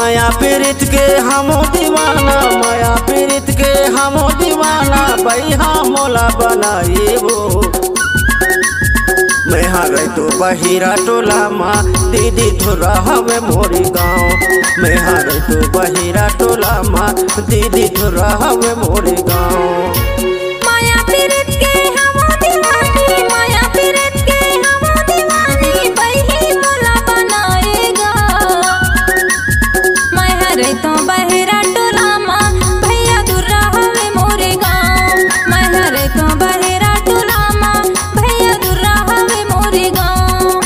माया पीड़ित के हम दीवाना, माया पीड़ित के हम दीवाना, बैहा मोला बनाइबो। मैं हरे तो बहिरा टोला माँ, दीदी थोड़ा हवे मोरी गाँव। मैं हरे तो बहिरा टोला माँ, दीदी थोड़ा हवे मोरी गाँव। माया पीड़ित के हम दीवानी, माया पीड़ित के हम दीवानी, बही मोला बनाएगा। मैं हरे तो बहिरा टोला माँ, भैया दुर्रा हवे मोरे गाँव। मैं हरे तो बहिरा टोला माँ, भैया दुर्रा हवे मोरे गाँव।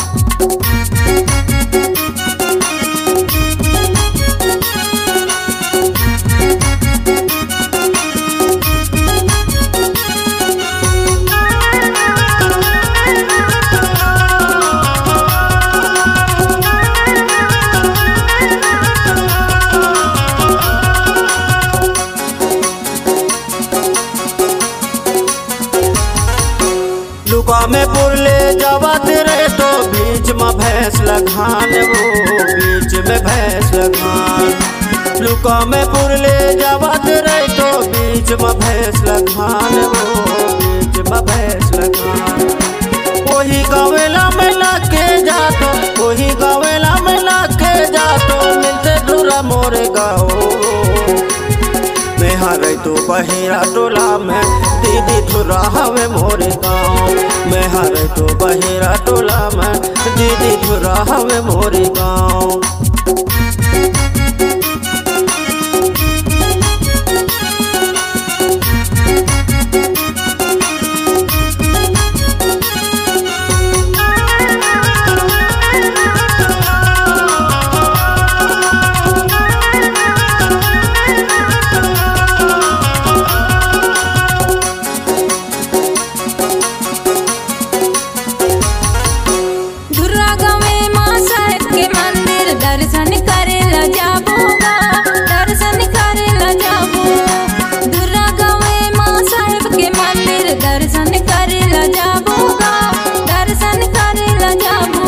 लुका में पुरले जावत रे तो बीच में भैंस लगान, वो बीच में भैंस लगान। लुका में पुरले जावत रे तो बीच में भैंस लगान, वो बीच में भैंस लगान। वही गवेला में लाके जातो, वही गवेला में लाके जातो, मिलते दूरा मोरे गाओ। मैं हरे तो बहिरा टोला में, दीदी थोड़ा हवे मोरे गाँव। मैं हरे तो बहिरा टोला में, दीदी थोड़ा हवे मोरे गाँव। दर्शन करे ला जाबोगा, दर्शन करे ला जाबो। दुर्रा गवे माँ साहेब के मंदिर, दर्शन करे ला जाबोगा, दर्शन करे ला जाबो।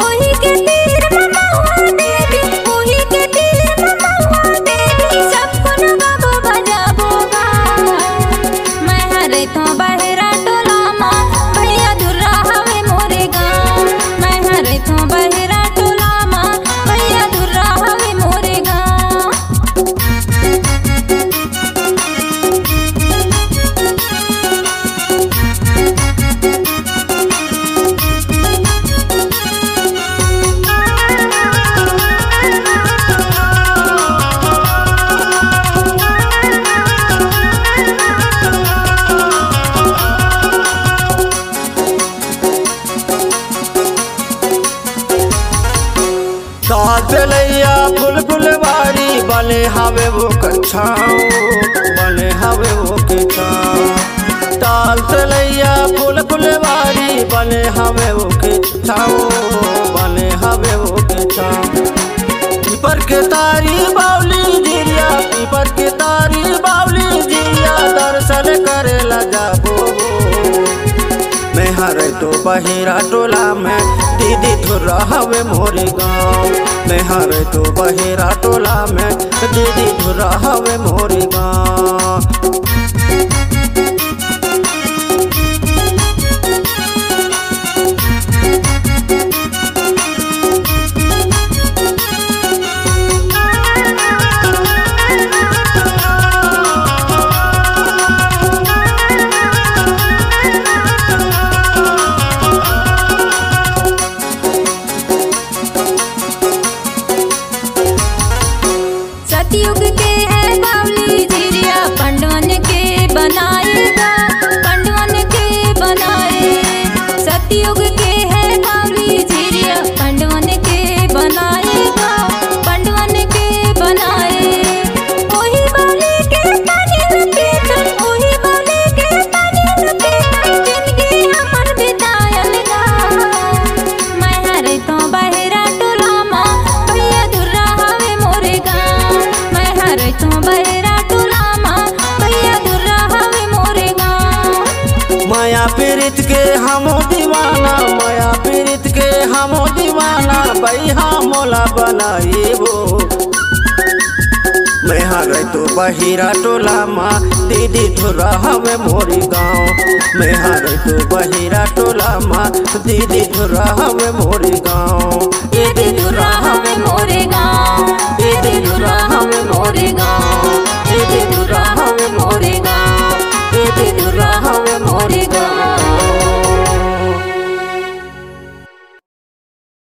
ओही के तीर ममा हुआ देवी, ओही के तीर ममा हुआ देवी, सबको नगाबो बजाबोगा। मैं हरे तो बहिरा टोला माँ, भैया दुर्रा हवे मोरे गाँव। मैं हरे तो बहिरा टोला माँ, भैया दुर्रा हवे मोरे गाँव। ताल चलैया फुल फुलवारी, बने हवे वो कछाओ, बने हवे वो कछाओ। ताल चलैया फुल फुलवारी, बने हवे वो कछाओ, बने हवे वो कछाओ। पीपर के तारी बावली जिरिया, पीपर के तारी बावली जिरिया, दर्शन करे ला जाबो। मैं हरे तो बहिरा टोला में, दीदी थोड़ा हवे मोरे गाँव। मैं हरे तो बहिरा टोला में, दीदी थोड़ा हवे मोरे गाँव। सतयुग के है बावली जिरिया, पंडवन के बनाएगा, पंडवन के बनाए। सतयुग के है बावली जिरिया, पंडवन के बनाएगा, पंडवन के बनाए। ओही बावली के पानी न पीतन, ओही बावली के पानी न पीतन, जिंदगी हमर बितायलगा। मैं हरे तो बहिरा टोला माँ, भैया दुर्रा हवे मोरे गाँव। मैं हरे तो बहिरा टोला माँ, भैया दुर्रा हवे मोरे गाँव। माया पीड़ित के हम दीवाना, माया पीड़ित के हम दीवाना, बैहा मोला बनाइबो। मैं हारे तो बहिरा टोला माँ दीदी थोड़ा हवे मोरी गाँव। मैं हारे तो बहिरा टोला माँ दीदी थोड़ा हवे मोरी गाँव।